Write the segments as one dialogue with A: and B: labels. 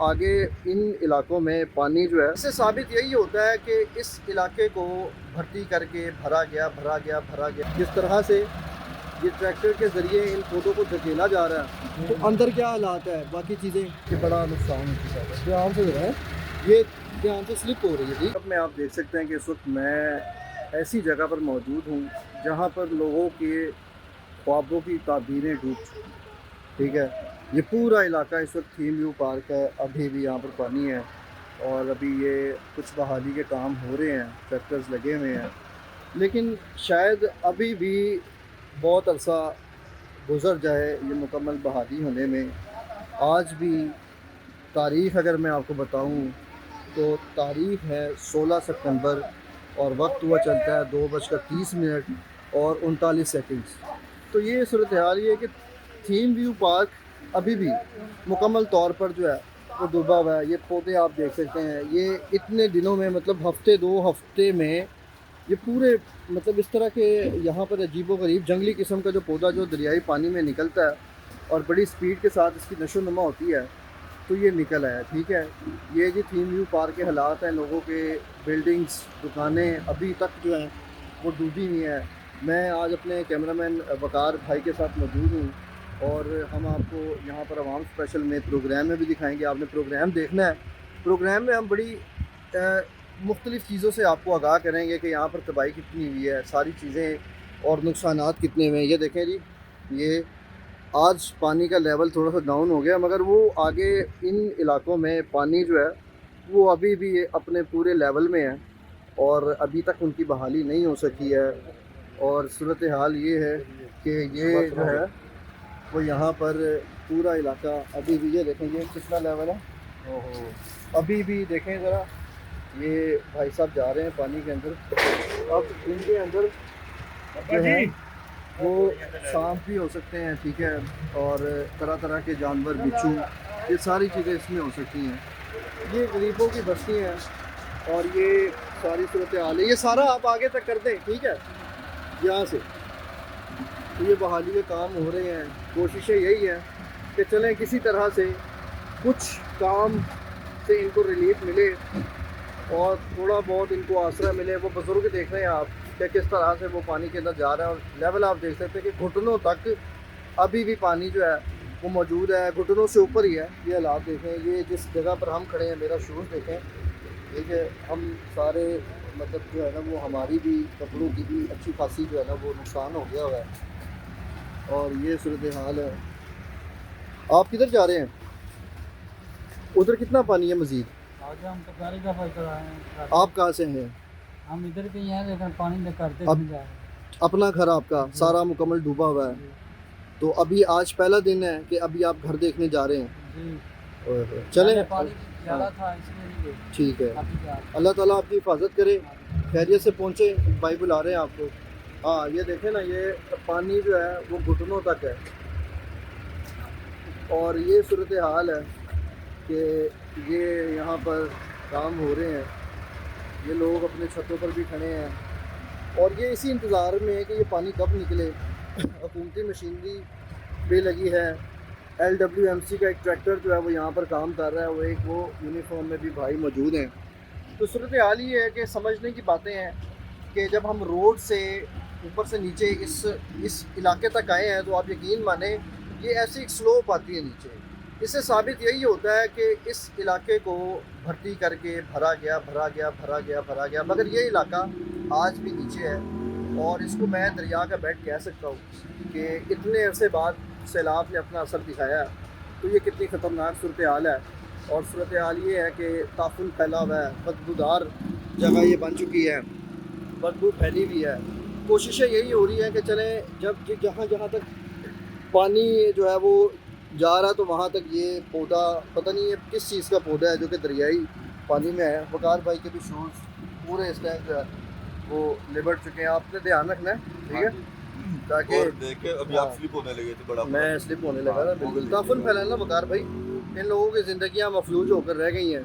A: آگے ان علاقوں میں پانی جو ہے اس سے ثابت یہی ہوتا ہے کہ اس علاقے کو بھرتی کر کے بھرا گیا جس طرح سے یہ ٹریکٹر کے ذریعے ان پودوں کو دھکیلا جا رہا ہے تو اندر کیا حالات ہے باقی چیزیں کہ بڑا نقصان ہو چکا ہے دھیان سے جو ہے یہ دھیان سے سلپ ہو رہی ہے. اب میں آپ دیکھ سکتے ہیں کہ اس وقت میں ایسی جگہ پر موجود ہوں جہاں پر لوگوں کے خوابوں کی تعبیریں ڈوب چکی ہیں. ٹھیک ہے, یہ پورا علاقہ اس وقت تھیم ویو پارک ہے. ابھی بھی یہاں پر پانی ہے اور ابھی یہ کچھ بحالی کے کام ہو رہے ہیں, ٹریکٹرز لگے ہوئے ہیں, لیکن شاید ابھی بھی بہت عرصہ گزر جائے یہ مکمل بحالی ہونے میں. آج بھی تاریخ اگر میں آپ کو بتاؤں تو تاریخ ہے 16 ستمبر اور وقت ہوا چلتا ہے 2:30 اور 39 سیکنڈز. تو یہ صورتحال یہ ہے کہ تھیم ویو پارک ابھی بھی مکمل طور پر جو ہے وہ ڈوبا ہوا ہے. یہ پودے آپ دیکھ سکتے ہیں, یہ اتنے دنوں میں مطلب ہفتے 2 ہفتے میں یہ پورے مطلب اس طرح کے یہاں پر عجیب و غریب جنگلی قسم کا جو پودا جو دریائی پانی میں نکلتا ہے اور بڑی سپیڈ کے ساتھ اس کی نشو و نما ہوتی ہے تو یہ نکل ہے. ٹھیک ہے, یہ جی تھیم ویو پارک کے حالات ہیں. لوگوں کے بلڈنگز دکانیں ابھی تک جو ہیں وہ ڈوبی ہوئی ہیں. میں آج اپنے کیمرہ مین وقار بھائی کے ساتھ موجود ہوں اور ہم آپ کو یہاں پر عوام اسپیشل میں پروگرام میں بھی دکھائیں گے. آپ نے پروگرام دیکھنا ہے. پروگرام میں ہم بڑی مختلف چیزوں سے آپ کو آگاہ کریں گے کہ یہاں پر تباہی کتنی ہوئی ہے, ساری چیزیں اور نقصانات کتنے ہوئے ہیں. یہ دیکھیں جی, یہ آج پانی کا لیول تھوڑا سا ڈاؤن ہو گیا مگر وہ آگے ان علاقوں میں پانی جو ہے وہ ابھی بھی اپنے پورے لیول میں ہے اور ابھی تک ان کی بحالی نہیں ہو سکی ہے. اور صورتحال یہ ہے کہ یہ جو ہے وہ یہاں پر پورا علاقہ ابھی بھی, یہ دیکھیں یہ کتنا لیول ہے, ابھی بھی دیکھیں ذرا, یہ بھائی صاحب جا رہے ہیں پانی کے اندر. اب ان کے اندر جو ہے وہ سانپ بھی ہو سکتے ہیں, ٹھیک ہے, اور طرح طرح کے جانور, بچھو, یہ ساری چیزیں اس میں ہو سکتی ہیں. یہ غریبوں کی بستی ہیں اور یہ ساری صورتحال ہے. یہ سارا آپ آگے تک کر دیں, ٹھیک ہے, یہاں سے تو یہ بحالی کے کام ہو رہے ہیں. کوششیں یہی ہیں کہ چلیں کسی طرح سے کچھ کام سے ان کو ریلیف ملے اور تھوڑا بہت ان کو آسرا ملے. وہ بزرگ دیکھ رہے ہیں آپ کہ کس طرح سے وہ پانی کے اندر جا رہا ہے اور لیول آپ دیکھ سکتے ہیں کہ گھٹنوں تک ابھی بھی پانی جو ہے وہ موجود ہے, گھٹنوں سے اوپر ہی ہے. یہ حالات دیکھیں, یہ جس جگہ پر ہم کھڑے ہیں, میرا شوز دیکھیں, ٹھیک ہے, ہم سارے مطلب جو ہے نا وہ ہماری بھی کپڑوں کی بھی اچھی خاصی جو ہے نا وہ نقصان ہو گیا ہوا ہے. اور یہ صورتحال ہے. آپ کدھر جا رہے ہیں؟ ادھر کتنا پانی ہے مزید؟
B: آگے ہم تو گاڑی کا فائدہ آئے ہیں.
A: آپ کہاں سے ہیں؟
B: ہم ادھر کے ہیں لیکن پانی میں کرتے
A: اب
B: نہیں جا رہے.
A: اپنا گھر آپ کا سارا مکمل ڈوبا ہوا ہے, تو ابھی آج پہلا دن ہے کہ ابھی آپ گھر دیکھنے جا رہے ہیں.
B: جی
A: چلیں,
B: پانی زیادہ تھا اس لیے نہیں گئے.
A: ٹھیک ہے,
B: ابھی جا رہے ہیں.
A: اللہ تعالیٰ آپ کی حفاظت کرے, خیریت سے پہنچے. بھائی بلا رہے ہیں آپ کو. ہاں یہ دیکھیں نا, یہ پانی جو ہے وہ گھٹنوں تک ہے اور یہ صورتحال ہے کہ یہ یہاں پر کام ہو رہے ہیں. یہ لوگ اپنے چھتوں پر بھی کھڑے ہیں اور یہ اسی انتظار میں ہے کہ یہ پانی کب نکلے. حکومتی مشینری بھی لگی ہے. LWMC کا ایک ٹریکٹر جو ہے وہ یہاں پر کام کر رہا ہے, وہ ایک وہ یونیفارم میں بھی بھائی موجود ہیں. تو صورتحال یہ ہے کہ سمجھنے کی باتیں ہیں کہ جب ہم روڈ سے اوپر سے نیچے اس علاقے تک آئے ہیں تو آپ یقین مانیں یہ ایسی ایک سلوپ آتی ہے نیچے. اس سے ثابت یہی ہوتا ہے کہ اس علاقے کو بھرتی کر کے بھرا گیا مگر یہ علاقہ آج بھی نیچے ہے. اور اس کو میں دریا کا بیڈ کہہ سکتا ہوں کہ اتنے عرصے بعد سیلاب نے اپنا اثر دکھایا ہے. تو یہ کتنی خطرناک صورتحال ہے. اور صورتحال یہ ہے کہ تعفن پھیلا ہوا ہے, بدبودار جگہ یہ بن چکی ہے, بدبو پھیلی ہوئی ہے. کوششیں یہی ہو رہی ہیں کہ چلیں جب جہاں تک پانی جو ہے وہ جا رہا ہے تو وہاں تک یہ پودا, پتہ نہیں ہے کس چیز کا پودا ہے جو کہ دریائی پانی میں ہے. وقار بھائی کے بھی شوز پورے اس ٹائم جو ہے وہ لبٹ چکے ہیں. آپ نے دھیان رکھنا ہے, ٹھیک ہے, تاکہ
C: دیکھیں ابھی آپ سلپ ہونے لگے تھے. بڑا
A: میں سلپ ہونے لگا نا, بالکل تعفن پھیلانا وقار بھائی. ان لوگوں کی زندگیاں مفلوج ہو کر رہ گئی ہیں,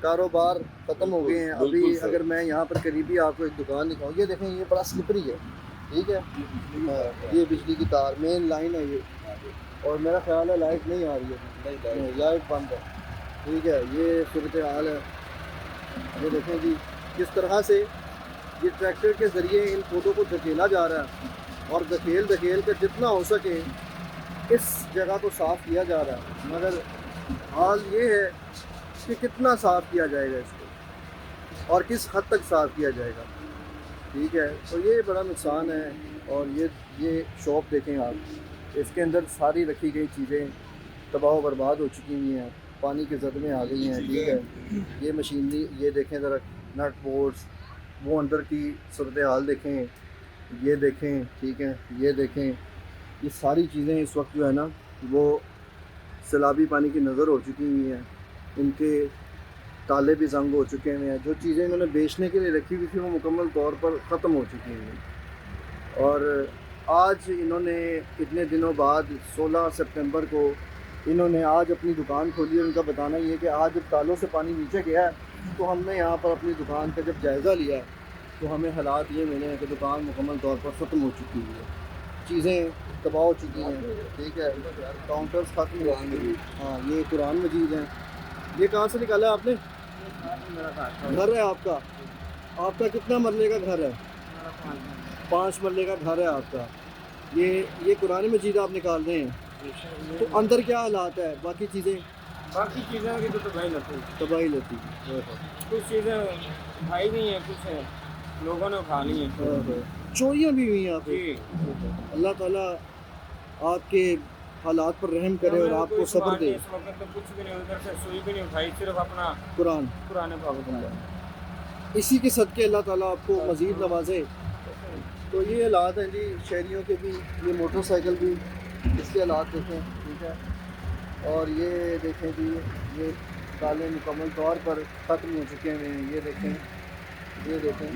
A: کاروبار ختم ہو گئے ہیں. ابھی اگر میں یہاں پر قریبی آپ کو ایک دکان دکھاؤں, یہ دیکھیں یہ بڑا سلپری ہے, ٹھیک ہے, یہ بجلی کی تار مین لائن ہے یہ, اور میرا خیال ہے لائٹ نہیں آ رہی ہے, نہیں لائٹ بند ہے. ٹھیک ہے، یہ صورتحال ہے. یہ دیکھیں جی کس طرح سے یہ ٹریکٹر کے ذریعے ان پودوں کو دھکیلا جا رہا ہے اور دھکیل کر جتنا ہو سکے اس جگہ کو صاف کیا جا رہا ہے. مگر حال یہ ہے کہ کتنا صاف کیا جائے گا اس کو اور کس حد تک صاف کیا جائے گا. ٹھیک ہے، تو یہ بڑا نقصان ہے. اور یہ شاپ دیکھیں آپ، اس کے اندر ساری رکھی گئی چیزیں تباہ و برباد ہو چکی ہوئی ہیں، پانی کے زد میں آ گئی ہیں. ٹھیک ہے، یہ مشینری یہ دیکھیں ذرا، نٹ بورڈز، وہ اندر کی صورتحال دیکھیں، یہ دیکھیں. ٹھیک ہے، یہ دیکھیں، یہ ساری چیزیں اس وقت جو ہے نا وہ سیلابی پانی کی نظر ہو چکی ہوئی ہیں. ان کے تالے بھی زنگ ہو چکے ہوئے ہیں. جو چیزیں انہوں نے بیچنے کے لیے رکھی ہوئی تھی وہ مکمل طور پر ختم ہو چکی ہوئی ہیں. اور آج انہوں نے اتنے دنوں بعد 16 سپٹمبر کو انہوں نے آج اپنی دکان کھولی. ان کا بتانا یہ ہے کہ آج جب تالوں سے پانی نیچے گیا ہے تو ہم نے یہاں پر اپنی دکان کا جب جائزہ لیا تو ہمیں حالات یہ ملے ہیں کہ دکان مکمل طور پر ختم ہو چکی ہوئی ہے، چیزیں تباہ ہو چکی ہیں. ٹھیک ہے، کاؤنٹرز ختم ہو چکے ہیں. ہاں، یہ قرآن مجید ہیں. یہ کہاں سے نکالا ہے آپ نے؟ گھر ہے آپ کا؟ آپ کا کتنا مرلے کا گھر ہے؟ 5 مرلے کا گھر ہے آپ کا. یہ قرآن مجید آپ نکال رہے ہیں، تو اندر کیا حالات ہے؟ باقی چیزیں
D: کی تو
A: تباہی لیتی.
D: کچھ چیزیں کھائی گئی ہیں، کچھ لوگوں نے کھا لی ہیں.
A: چوریاں بھی ہوئی ہیں آپ.
D: جی،
A: اللہ تعالیٰ آپ کے حالات پر رحم کرے اور آپ کو صبر دے.
D: اس وقت تو کچھ بھی نہیں، ادھر سے سوئی بھی نہیں اٹھائی، صرف اپنا
A: قرآن
D: پرانے پاک اٹھایا.
A: اسی کے صدقے اللہ تعالیٰ آپ کو مزید نوازے. تو یہ حالات ہیں جی شہریوں کے بھی. یہ موٹر سائیکل بھی اس کے حالات دیکھیں. ٹھیک ہے، اور یہ دیکھیں جی یہ تالے مکمل طور پر ختم ہو چکے ہیں. یہ دیکھیں، یہ دیکھیں.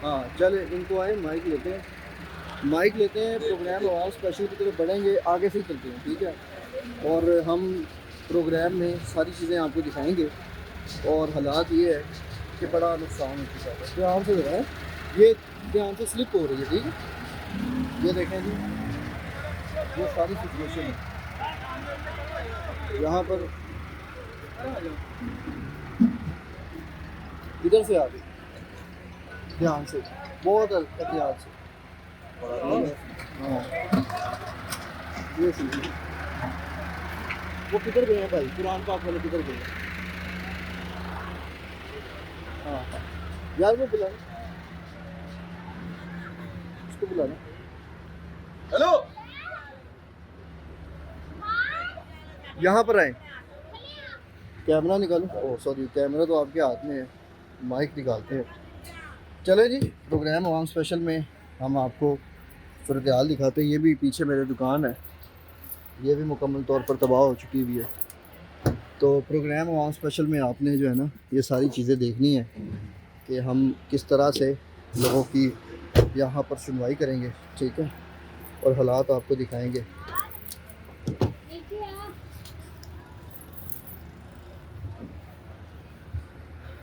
A: ہاں چلے ان کو آئے مائک لیتے ہیں پروگرام عوام اسپیشل کی طرف بڑھیں گے، آگے سے چلتے ہیں. ٹھیک ہے، اور ہم پروگرام میں ساری چیزیں آپ کو دکھائیں گے. اور حالات یہ ہے کہ بڑا نقصان ہو چکا ہے. دھیان سے ذرا، یہ دھیان سے سلپ ہو رہی ہے. ٹھیک ہے، یہ دیکھیں جی یہ ساری سچویشن ہے یہاں پر. ادھر سے آ گئی، دھیان سے، بہت احتیاط سے. ہاں یہ سمجھیے وہ کدھر گئے ہیں بھائی؟ قرآن پاک والے کدھر گئے ہیں؟ ہاں یار وہ بلا اس کو بلانا. ہیلو، یہاں پر آئیں. کیمرہ نکالو. او سوری، کیمرہ تو آپ کے ہاتھ میں ہے، مائک نکالتے ہیں. چلے جی، پروگرام عوام اسپیشل میں ہم آپ کو صورتحال دکھاتے ہیں. یہ بھی پیچھے میرے دکان ہے، یہ بھی مکمل طور پر تباہ ہو چکی ہوئی ہے. تو پروگرام عوام اسپیشل میں آپ نے جو ہے نا یہ ساری چیزیں دیکھنی ہے کہ ہم کس طرح سے لوگوں کی یہاں پر سنوائی کریں گے. ٹھیک ہے، اور حالات آپ کو دکھائیں گے.